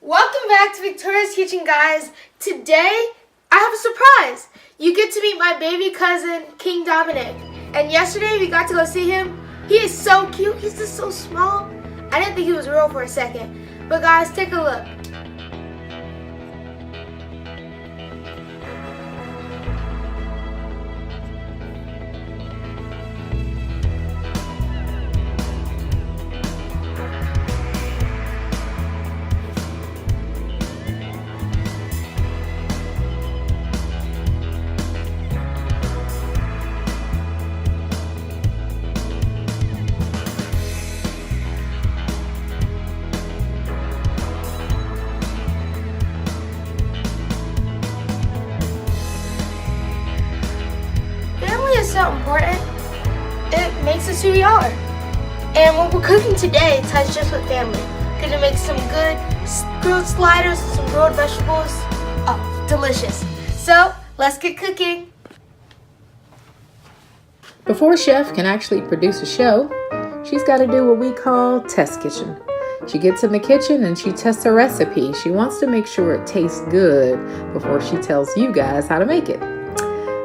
Welcome back to Victoria's Kitchen, guys. Today, I have a surprise. You get to meet my baby cousin, King Dominic. And yesterday, we got to go see him. He is so cute. He's just so small. I didn't think he was real for a second. But guys, take a look. So important. It makes us who we are. And what we're cooking today ties just with family. Gonna make some good grilled sliders and some grilled vegetables. Oh, delicious. So let's get cooking. Before Chef can actually produce a show, she's got to do what we call test kitchen. She gets in the kitchen and she tests a recipe. She wants to make sure it tastes good before she tells you guys how to make it.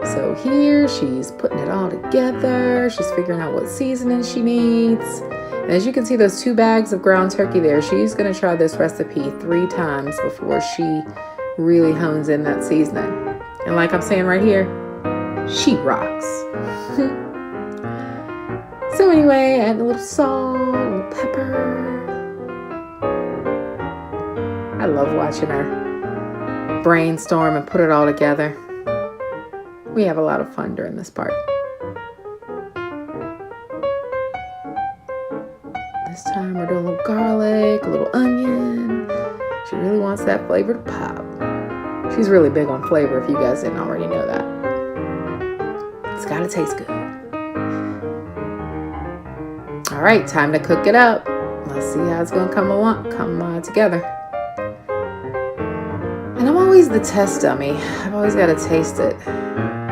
So here she's putting it all together. She's figuring out what seasoning she needs. And as you can see, those 2 bags of ground turkey there, she's going to try this recipe 3 times before she really hones in that seasoning. And like I'm saying right here, she rocks. So anyway, add a little salt, a little pepper. I love watching her brainstorm and put it all together. We have a lot of fun during this part. This time we're doing a little garlic, a little onion. She really wants that flavor to pop. She's really big on flavor if you guys didn't already know that. It's gotta taste good. All right, time to cook it up. Let's see how it's gonna come together. And I'm always the test dummy. I've always gotta taste it.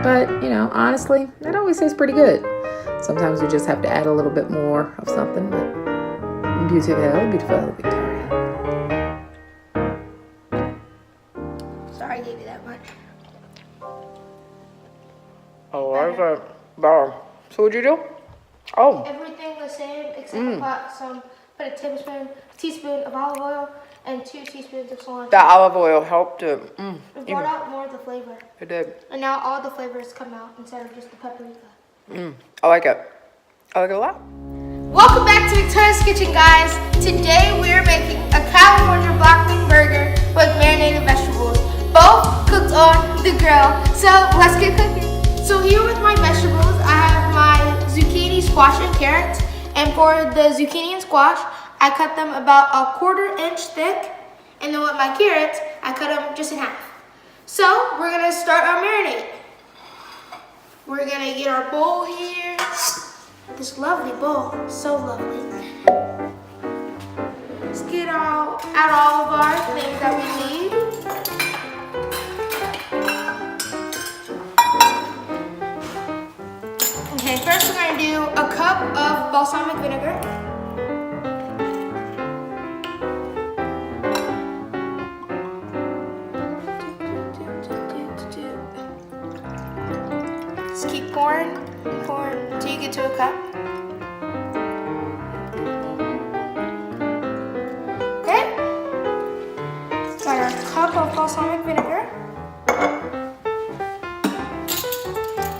But, you know, honestly, it always tastes pretty good. Sometimes you just have to add a little bit more of something, but beautiful Victoria. Sorry I gave you that much. Oh, I got bar. So what'd you do? Oh. Everything the same except put a teaspoon of olive oil and 2 teaspoons of cilantro. The olive oil helped it. It brought out more of the flavor. It did. And now all the flavors come out instead of just the paprika. I like it. I like it a lot. Welcome back to Victoria's Kitchen, guys. Today we're making a California black bean burger with marinated vegetables, both cooked on the grill. So let's get cooking. So here with my vegetables, I have my zucchini, squash, and carrots. And for the zucchini and squash, I cut them about a 1/4 inch thick. And then with my carrots, I cut them just in half. So we're gonna start our marinade. We're gonna get our bowl here. This lovely bowl, so lovely. Let's add all of our things that we need. Okay, first we're gonna do a cup of balsamic vinegar. Just keep pouring. Pour until you get to a cup. Okay. Got our cup of balsamic vinegar.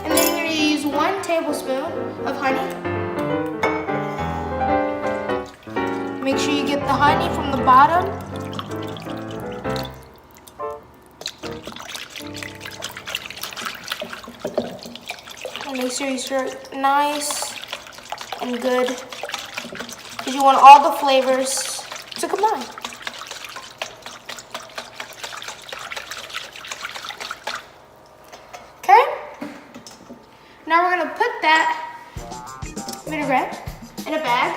And then you're going to use 1 tablespoon of honey. Make sure you get the honey from the bottom. And make sure you stir it nice and good, because you want all the flavors to combine. Okay? Now we're going to put that vinaigrette in a bag.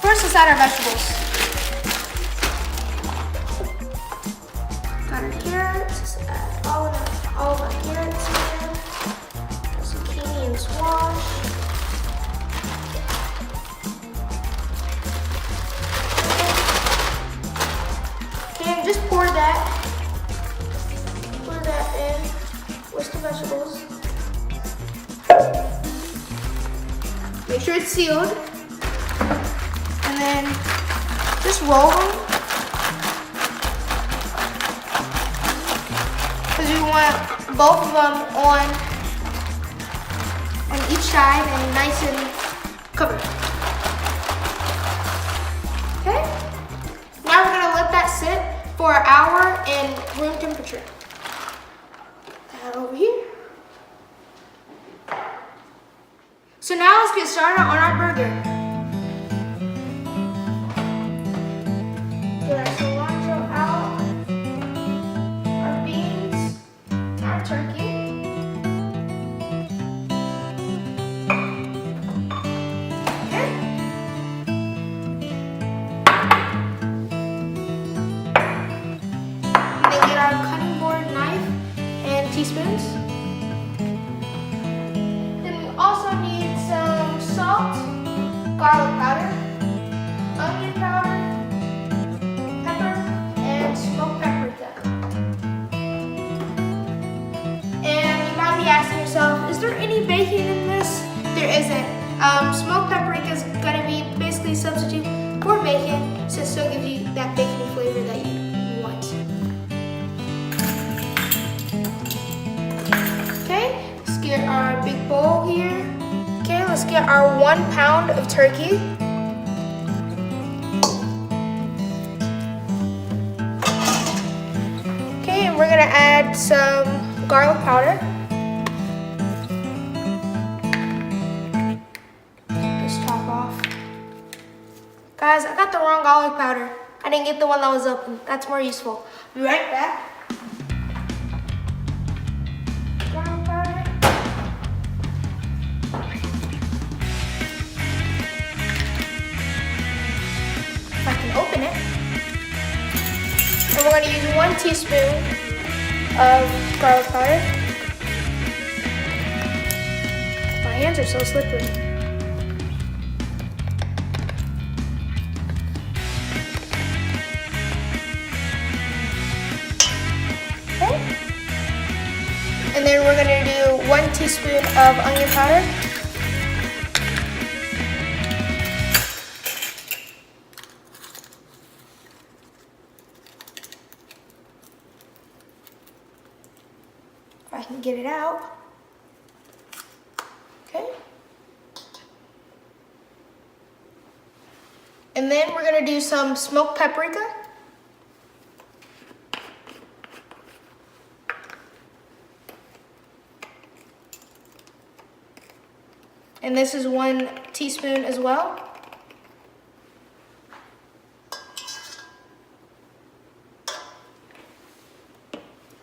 First, let's add our vegetables. Got our carrots. Let's add all of our carrots here. Zucchini and squash. Okay, and just pour that in with the vegetables. Make sure it's sealed. And then just roll them, because we want both of them on each side and nice and covered. Okay? Now we're going to let that sit for an hour in room temperature. Put that over here. So now let's get started on our burger. Get our cilantro out, our beans, our turkey. Okay. And then get our cutting board knife and teaspoons. Then we also need some salt, garlic powder, onion powder, smoked paprika. And you might be asking yourself, is there any bacon in this? There isn't. Smoked paprika is going to be basically a substitute for bacon, so it still gives you that bacony flavor that you want. Okay, let's get our big bowl here. Okay, let's get our 1 pound of turkey. We're going to add some garlic powder. Just chop off. Guys, I got the wrong garlic powder. I didn't get the one that was open. That's more useful. Be right back. Garlic powder. If I can open it. And we're going to use 1 teaspoon of garlic powder. My hands are so slippery. Okay. And then we're going to do 1 teaspoon of onion powder. If I can get it out. Okay. And then we're going to do some smoked paprika. And this is 1 teaspoon as well.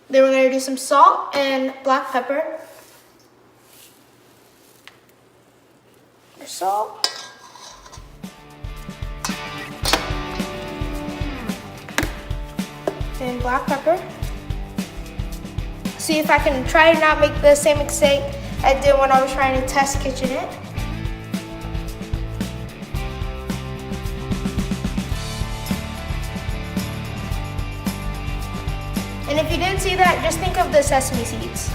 Then we're going to do some salt and black pepper. Our salt. And black pepper. See if I can try to not make the same mistake I did when I was trying to test kitchen it. And if you didn't see that, just think of the sesame seeds.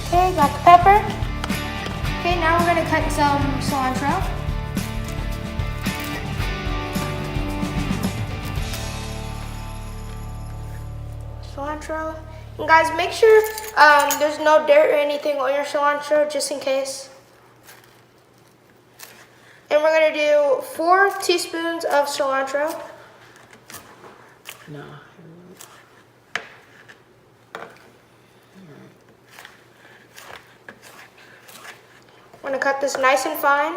Okay, got the pepper. Okay, now we're gonna cut some cilantro. Cilantro. And guys, make sure there's no dirt or anything on your cilantro, just in case. And we're gonna do 4 teaspoons of cilantro. No. We're gonna cut this nice and fine.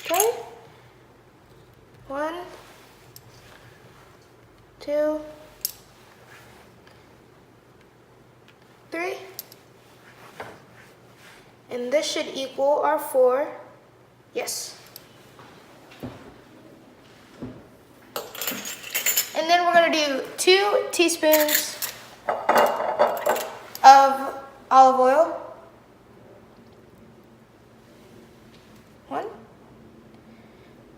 Okay. 1, 2, 3. And this should equal our 4. Yes. And then we're gonna do 2 teaspoons of olive oil. 1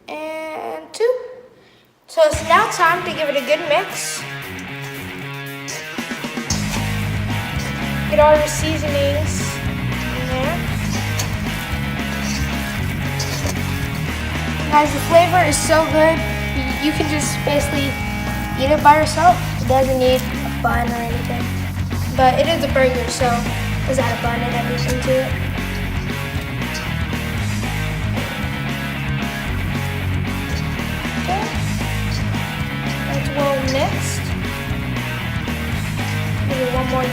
and 2. So it's now time to give it a good mix. Get all your seasonings in there. Guys, the flavor is so good, you can just basically eat it by yourself. It doesn't need a bun or anything. But it is a burger, so there's add a bun and everything to it. Okay. That's well mixed. Maybe one more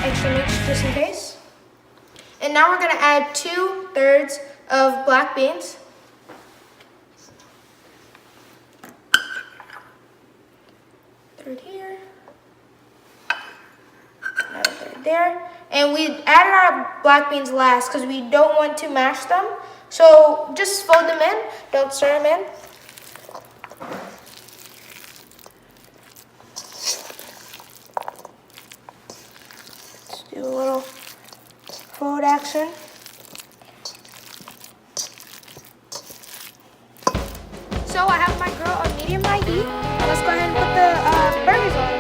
extra mix just in case. And now we're gonna add 2/3 of black beans. Third here. Another third there. And we added our black beans last because we don't want to mash them. So just fold them in, don't stir them in. Let's do a little fold action. So I have my grill on medium high heat. Let's go ahead and put the burgers on.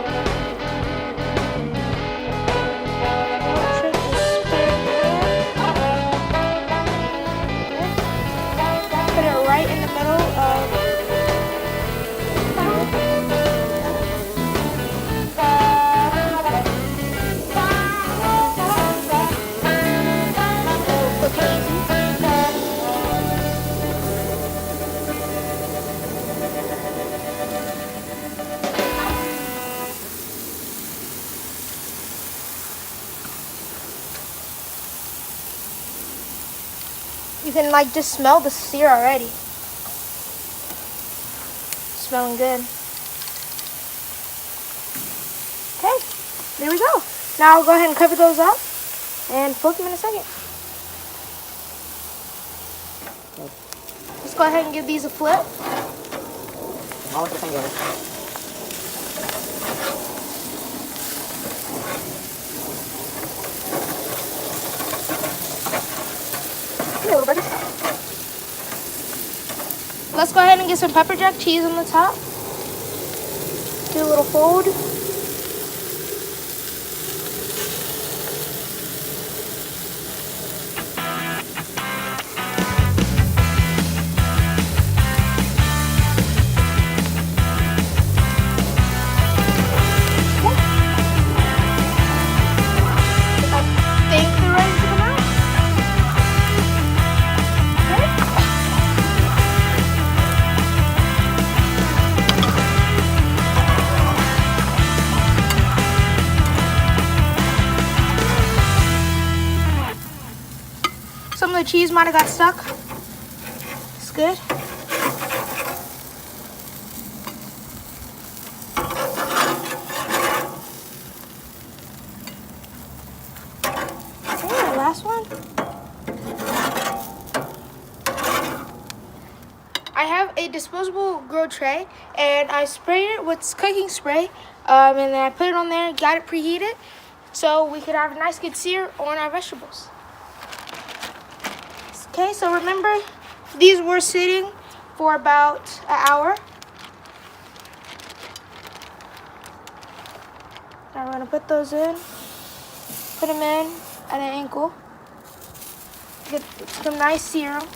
Put it right in the middle of you can like just smell the sear already. Smelling good. Okay, there we go. Now I'll go ahead and cover those up and flip them in a second. Let's go ahead and give these a flip. All the fingers. Let's go ahead and get some pepper jack cheese on the top. Do a little fold. Some of the cheese might have got stuck. It's good. Okay, last one. I have a disposable grill tray and I sprayed it with cooking spray and then I put it on there, got it preheated so we could have a nice good sear on our vegetables. Okay, so remember, these were sitting for about an hour. Now we're gonna put those in. Put them in at an ankle. Get some nice serum.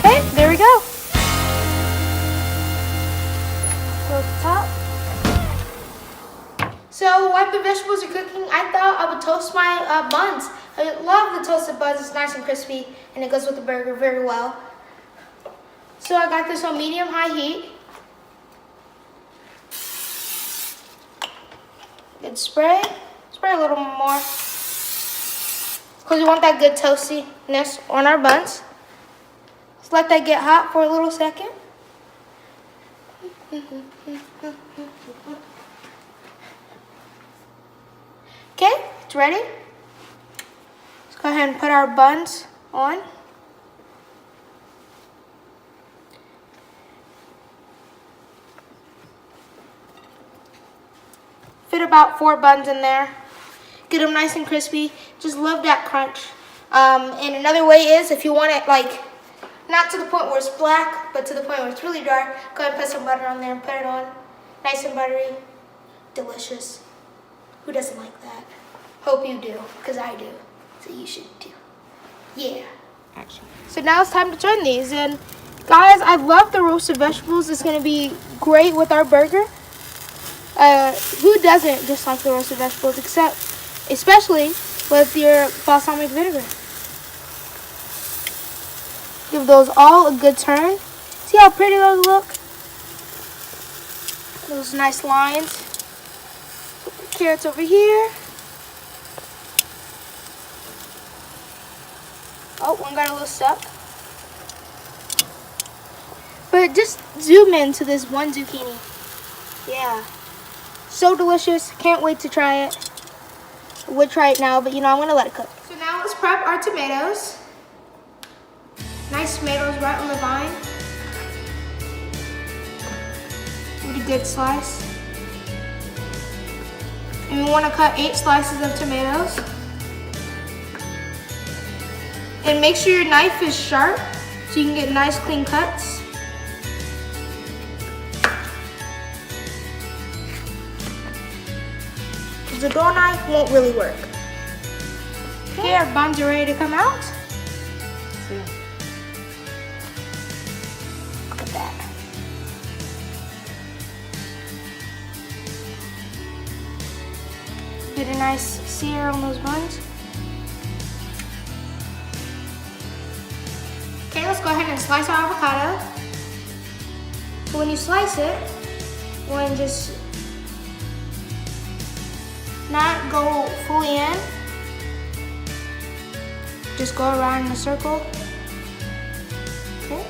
Okay, there we go. Go to the top. So while the vegetables are cooking, I thought I would toast my buns. I love the toasted buns. It's nice and crispy, and it goes with the burger very well. So I got this on medium-high heat. Good spray. Spray a little more, because we want that good toastiness on our buns. Just let that get hot for a little second. Okay, it's ready. Let's go ahead and put our buns on. Fit about 4 buns in there. Get them nice and crispy. Just love that crunch. And another way is, if you want it like, not to the point where it's black, but to the point where it's really dark, go ahead and put some butter on there and put it on. Nice and buttery. Delicious. Who doesn't like that? Hope you do, because I do. So you should too. Yeah. Action. So now it's time to turn these. And guys, I love the roasted vegetables. It's going to be great with our burger. Who doesn't just like the roasted vegetables, especially with your balsamic vinegar. Give those all a good turn. See how pretty those look? Those nice lines. Put the carrots over here. Oh, one got a little stuck. But just zoom into this one zucchini. Yeah. So delicious. Can't wait to try it. I would try it now, but I'm going to let it cook. So now let's prep our tomatoes. Nice tomatoes right on the vine. With a good slice. And we want to cut 8 slices of tomatoes. And make sure your knife is sharp so you can get nice clean cuts. The door knife won't really work. Okay, our buns are ready to come out. Look at that. Get a nice sear on those buns. Okay, let's go ahead and slice our avocado. So when you slice it, you want to just not go fully in. Just go around in a circle. Okay.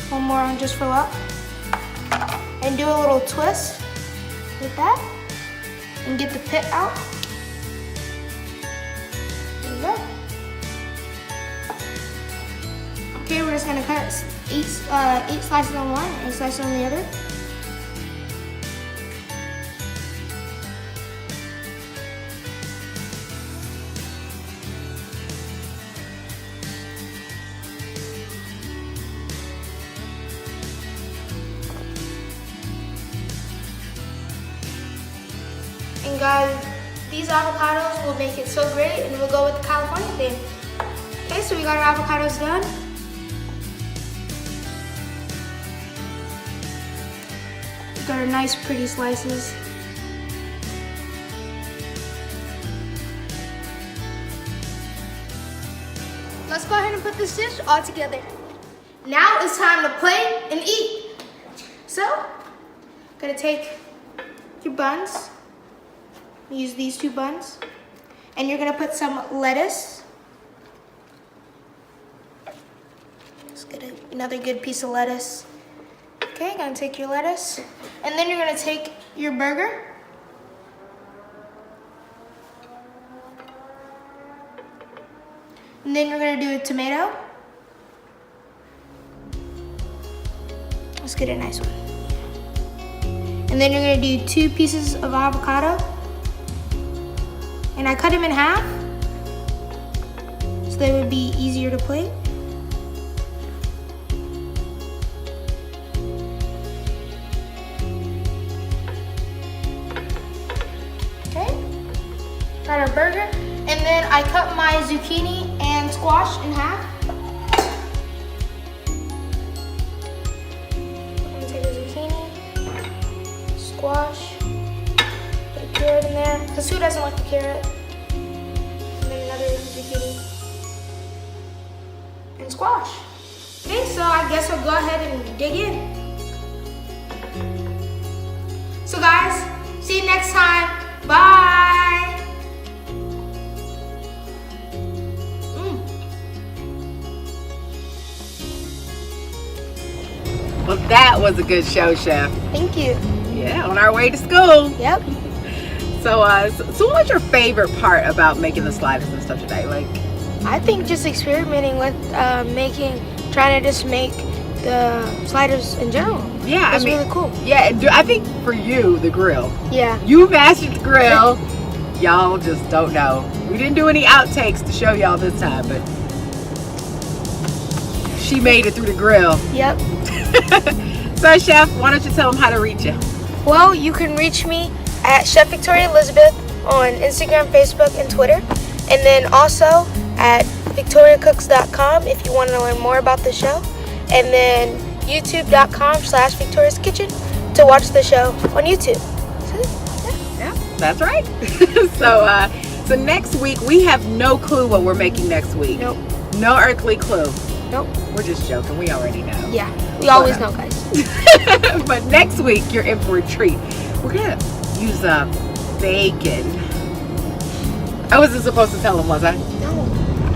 One more just for luck. And do a little twist with that. And get the pit out. There you go. Okay, we're just gonna cut 8 slices on one, 8 slices on the other. And guys, these avocados will make it so great, and we'll go with the California theme. Okay, so we got our avocados done. We got our nice pretty slices. Let's go ahead and put this dish all together. Now it's time to play and eat. So, gonna take your buns. Use these 2 buns. And you're gonna put some lettuce. Just get another good piece of lettuce. Okay, gonna take your lettuce. And then you're gonna take your burger. And then we're gonna do a tomato. Let's get a nice one. And then you're gonna do 2 pieces of avocado. And I cut them in half so they would be easier to plate. Okay, got our burger. And then I cut my zucchini and squash in half. I'm gonna take a zucchini, squash, put a carrot in there, because who doesn't like the carrot? And then another zucchini and squash. Okay, so I guess I'll go ahead and dig in. So guys, see you next time. Bye. Well, that was a good show, Chef. Thank you. Yeah, on our way to school. Yep. So what was your favorite part about making the sliders and stuff today? Like, I think just experimenting with trying to just make the sliders in general. yeah, It's really cool. Yeah, I think for you, the grill. Yeah. You mastered the grill. Y'all just don't know. We didn't do any outtakes to show y'all this time, but she made it through the grill. Yep. So, Chef, why don't you tell them how to reach you? Well, you can reach me at ChefVictoriaElizabeth on Instagram, Facebook, and Twitter. And then also at VictoriaCooks.com if you want to learn more about the show. And then YouTube.com/Victoria'sKitchen to watch the show on YouTube. Yeah, that's right. So next week, we have no clue what we're making next week. Nope. No earthly clue. Nope. We're just joking. We already know. Yeah, we always know, guys. But next week, you're in for a treat. We're going to use bacon. I wasn't supposed to tell them, was I? No.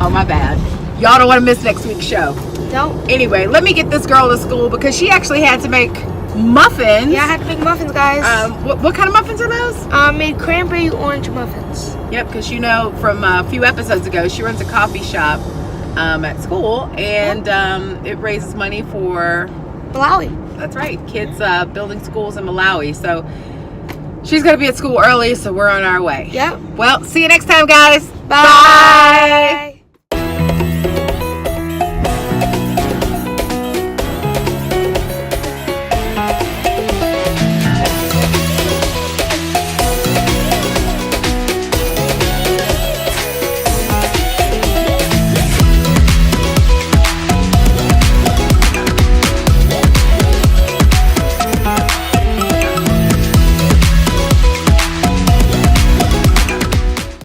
Oh, my bad. Y'all don't want to miss next week's show. No. Anyway, let me get this girl to school because she actually had to make muffins. Yeah, I had to make muffins, guys. What kind of muffins are those? Made cranberry orange muffins. Yep, because you know from a few episodes ago, she runs a coffee shop at school, and it raises money for Malawi. That's right, kids building schools in Malawi. So she's going to be at school early, so we're on our way. Yep. Well, see you next time, guys. Bye.